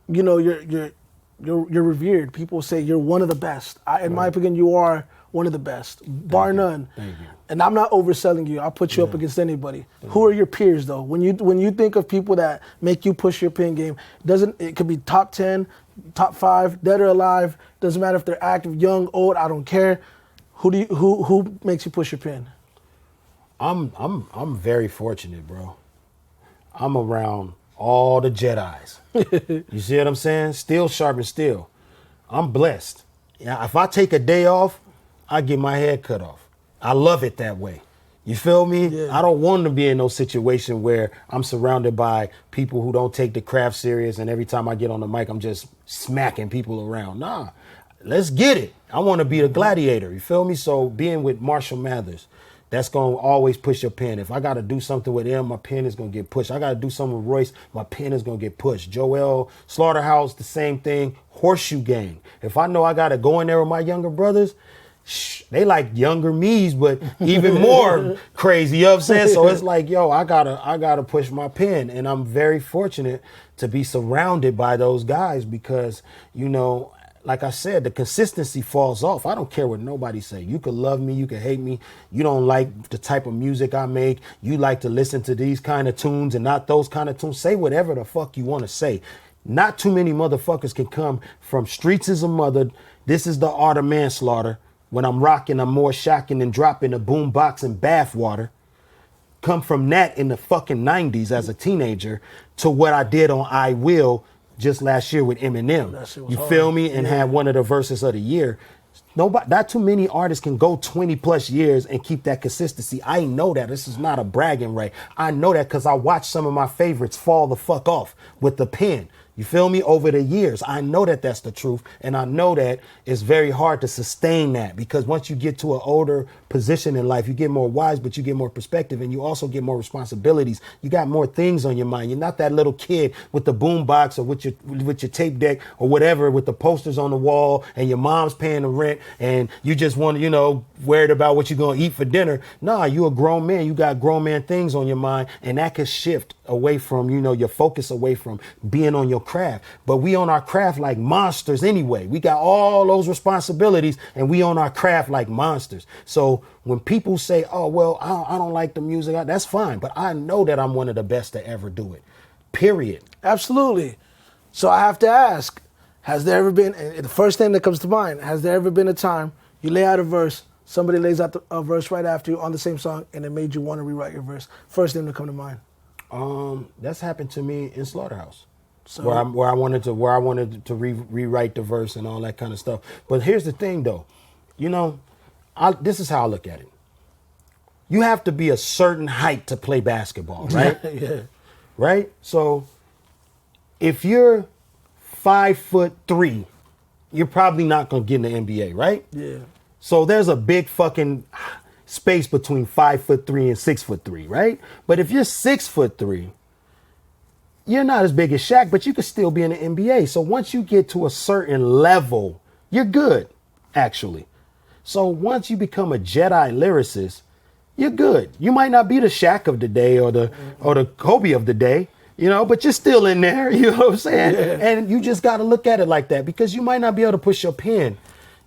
you know, you're revered. People say you're one of the best. In my opinion, you are one of the best, bar none. Thank you. And I'm not overselling you. I'll put you up against anybody. Who are your peers though? When you think of people that make you push your pen game, it could be top 10, top 5, dead or alive. Doesn't matter if they're active, young, old. I don't care. Who makes you push your pen? I'm very fortunate, bro. I'm around all the Jedis. You see what I'm saying? Steel sharpens steel. I'm blessed. Yeah, if I take a day off, I get my head cut off. I love it that way. You feel me? Yeah. I don't want to be in no situation where I'm surrounded by people who don't take the craft serious, and every time I get on the mic, I'm just smacking people around. Nah, let's get it. I want to be a gladiator. You feel me? So being with Marshall Mathers, that's going to always push your pen. If I got to do something with him, my pen is going to get pushed. I got to do something with Royce, my pen is going to get pushed. Joel, Slaughterhouse, the same thing. Horseshoe Gang. If I know I got to go in there with my younger brothers, they like younger me's, but even more crazy. You know what I'm saying? So it's like, yo, I gotta push my pen. And I'm very fortunate to be surrounded by those guys because, you know, like I said, the consistency falls off. I don't care what nobody say. You could love me, you could hate me. You don't like the type of music I make. You like to listen to these kind of tunes and not those kind of tunes. Say whatever the fuck you want to say. Not too many motherfuckers can come from Streets is a Mother. This is the art of manslaughter. When I'm rocking, I'm more shocking than dropping a boom box in bath water. Come from that in the fucking 90s as a teenager to what I did on I Will just last year with Eminem. You feel me? And had one of the verses of the year. Not too many artists can go 20 plus years and keep that consistency. I know that. This is not a bragging right. I know that because I watched some of my favorites fall the fuck off with the pen. You feel me? Over the years, I know that that's the truth. And I know that it's very hard to sustain that because once you get to an older position in life, you get more wise, but you get more perspective and you also get more responsibilities. You got more things on your mind. You're not that little kid with the boom box or with your tape deck or whatever with the posters on the wall and your mom's paying the rent and you just want to, you know, worried about what you're going to eat for dinner. Nah, you a grown man. You got grown man things on your mind and that could shift away from, you know, your focus away from being on your craft. But we on our craft like monsters anyway. We got all those responsibilities and we on our craft like monsters. So when people say, oh, well, I don't like the music, that's fine. But I know that I'm one of the best to ever do it. Period. Absolutely. So I have to ask, has there ever been, and the first thing that comes to mind, has there ever been a time you lay out a verse, somebody lays out a verse right after you on the same song and it made you want to rewrite your verse? First thing to come to mind. That's happened to me in Slaughterhouse. So, where I wanted to rewrite the verse and all that kind of stuff. But here's the thing, though, you know, this is how I look at it. You have to be a certain height to play basketball, right? Yeah. Right. So if you're 5'3", you're probably not gonna get in the NBA, right? Yeah. So there's a big fucking space between 5'3" and 6'3", right? But if you're 6'3", you're not as big as Shaq, but you could still be in the NBA. So once you get to a certain level, you're good, actually. So once you become a Jedi lyricist, you're good. You might not be the Shaq of the day or the Kobe of the day, you know, but you're still in there, you know what I'm saying? Yeah. And you just got to look at it like that because you might not be able to push your pen,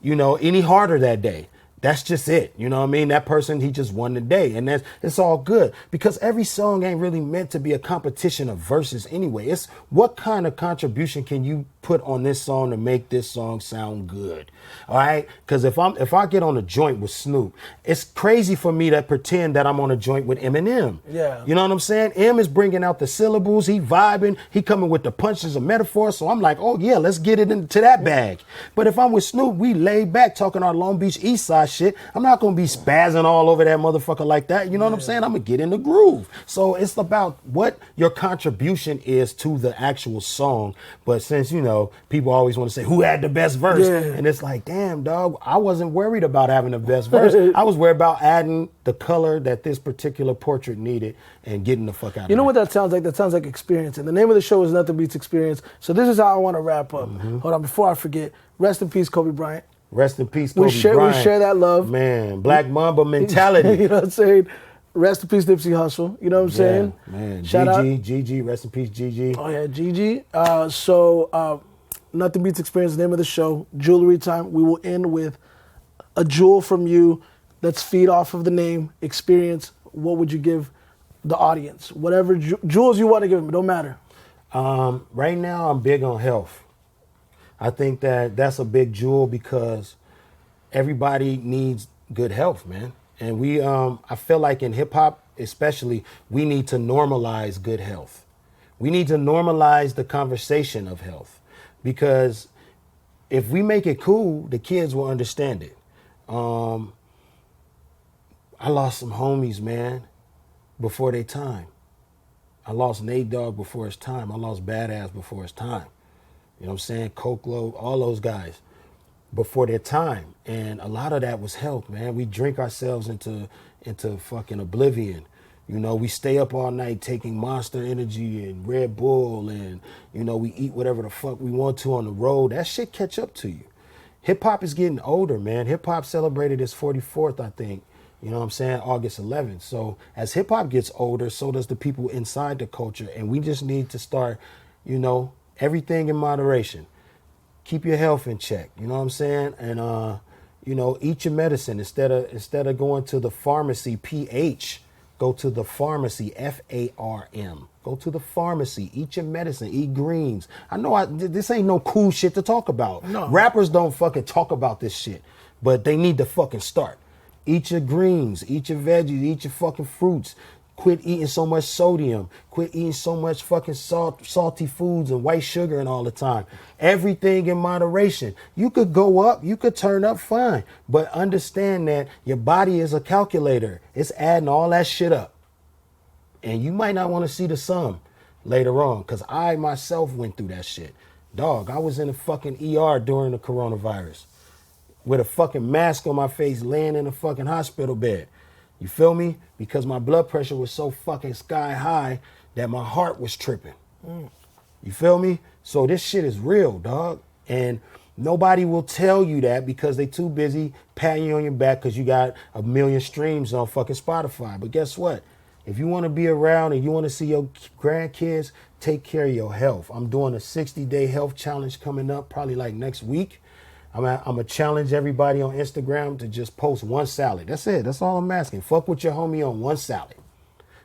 you know, any harder that day. That's just it. You know what I mean? That person, he just won the day. And it's all good because every song ain't really meant to be a competition of verses anyway. It's what kind of contribution can you put on this song to make this song sound good? All right? Because if I get on a joint with Snoop, it's crazy for me to pretend that I'm on a joint with Eminem. Yeah. You know what I'm saying? M is bringing out the syllables, he vibing, he coming with the punches of metaphors. So I'm like, oh yeah, let's get it into that bag. But if I'm with Snoop, we laid back talking our Long Beach East Side shit. I'm not gonna be spazzing all over that motherfucker like that. You know what I'm saying? I'm gonna get in the groove. So it's about what your contribution is to the actual song. But since, you know, people always want to say who had the best verse, and it's like, damn, dog, I wasn't worried about having the best verse. I was worried about adding the color that this particular portrait needed and getting the fuck out of it. You know what that sounds like? That sounds like experience. And the name of the show is Nothing Beats Experience. So this is how I want to wrap up. Hold on, before I forget, rest in peace, Kobe Bryant. Rest in peace, Kobe Bryant. We share that love. Man, Black Mamba mentality. You know what I'm saying? Rest in peace, Nipsey Hussle. You know what I'm saying? Man, Shout out. GG, rest in peace, GG. Oh yeah, GG. Nothing Beats Experience, the name of the show. Jewelry time. We will end with a jewel from you. Let's feed off of the name, experience. What would you give the audience? Whatever jewels you want to give them, it don't matter. Right now, I'm big on health. I think that that's a big jewel because everybody needs good health, man. And I feel like in hip hop, especially, we need to normalize good health. We need to normalize the conversation of health because if we make it cool, the kids will understand it. I lost some homies, man, before their time. I lost Nate Dogg before his time. I lost Badass before his time. You know what I'm saying? Koklo, all those guys before their time. And a lot of that was health, man. We drink ourselves into fucking oblivion. You know, we stay up all night taking Monster Energy and Red Bull and, you know, we eat whatever the fuck we want to on the road. That shit catch up to you. Hip hop is getting older, man. Hip hop celebrated its 44th, I think. You know what I'm saying? August 11th. So as hip hop gets older, so does the people inside the culture. And we just need to start, you know, everything in moderation. Keep your health in check. You know what I'm saying? And, you know, eat your medicine instead of going to the pharmacy, PH. Go to the pharmacy, FARM. Go to the pharmacy. Eat your medicine. Eat greens. I know this ain't no cool shit to talk about. No. Rappers don't fucking talk about this shit, but they need to fucking start. Eat your greens. Eat your veggies. Eat your fucking fruits. Quit eating so much sodium. Quit eating so much fucking salty foods and white sugar and all the time. Everything in moderation. You could go up, you could turn up, fine. But understand that your body is a calculator. It's adding all that shit up. And you might not want to see the sum later on. Because I myself went through that shit. Dog, I was in a fucking ER during the coronavirus. With a fucking mask on my face, laying in a fucking hospital bed. You feel me? Because my blood pressure was so fucking sky high that my heart was tripping. You feel me? So this shit is real, dog. And nobody will tell you that because they too busy patting you on your back because you got 1 million streams on fucking Spotify. But guess what? If you want to be around and you want to see your grandkids, take care of your health. I'm doing a 60-day health challenge coming up probably like next week. I'm going to challenge everybody on Instagram to just post one salad. That's it. That's all I'm asking. Fuck with your homie on one salad.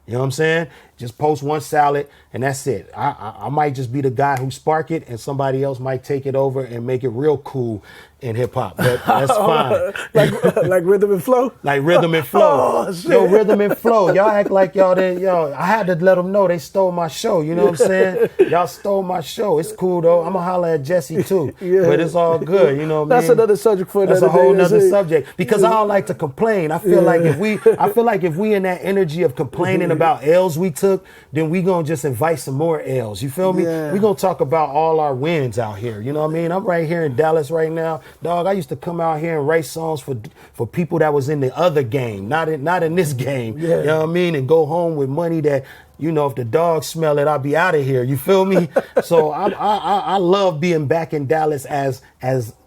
You know what I'm saying? Just post one salad and that's it. I might just be the guy who spark it and somebody else might take it over and make it real cool in hip hop. That's fine. like Rhythm and Flow? Like Rhythm and Flow. Oh, shit. Yo, Rhythm and Flow. Y'all act like y'all didn't, I had to let them know they stole my show. You know what I'm saying? Y'all stole my show. It's cool though. I'm going to holler at Jesse too. Yeah. But it's all good. You know what I mean? That's another subject for another day. That's a whole nother subject. Because I don't like to complain. I feel like if we in that energy of complaining about L's we took, then we gonna just invite some more L's. You feel me? Yeah. We gonna talk about all our wins out here. You know what I mean? I'm right here in Dallas right now. Dog, I used to come out here and write songs for people that was in the other game, not in this game. Yeah. You know what I mean? And go home with money that, you know, if the dogs smell it, I'll be out of here. You feel me? So I love being back in Dallas as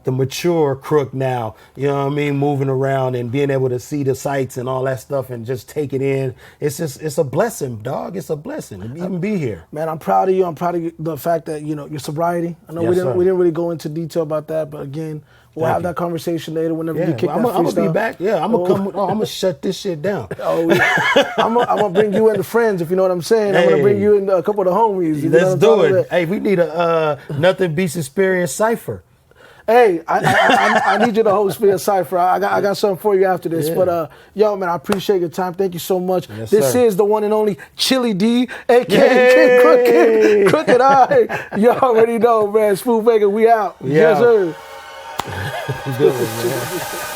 the mature Crook now. You know what I mean? Moving around and being able to see the sights and all that stuff and just take it in. It's a blessing, dog. It's a blessing to even be here. Man, I'm proud of you. I'm proud of the fact that, you know, your sobriety. I know we didn't really go into detail about that, but again, We'll have that conversation later whenever you kick that freestyle. I'm gonna be back. Yeah, I'm gonna come. I'm gonna shut this shit down. Oh, yeah. I'm gonna bring you into friends, if you know what I'm saying. I'm gonna bring you into a couple of the homies. Let's do it. Hey, we need a Nothing Beats Experience cipher. Hey, I need you to host me a cipher. I got something for you after this. Yeah. But yo, man, I appreciate your time. Thank you so much. Yes, this sir. is the one and only Chili D, aka Crooked Eye. You already know, man. Smooth Vega, we out. Yeah. Yes, sir. Good one, man.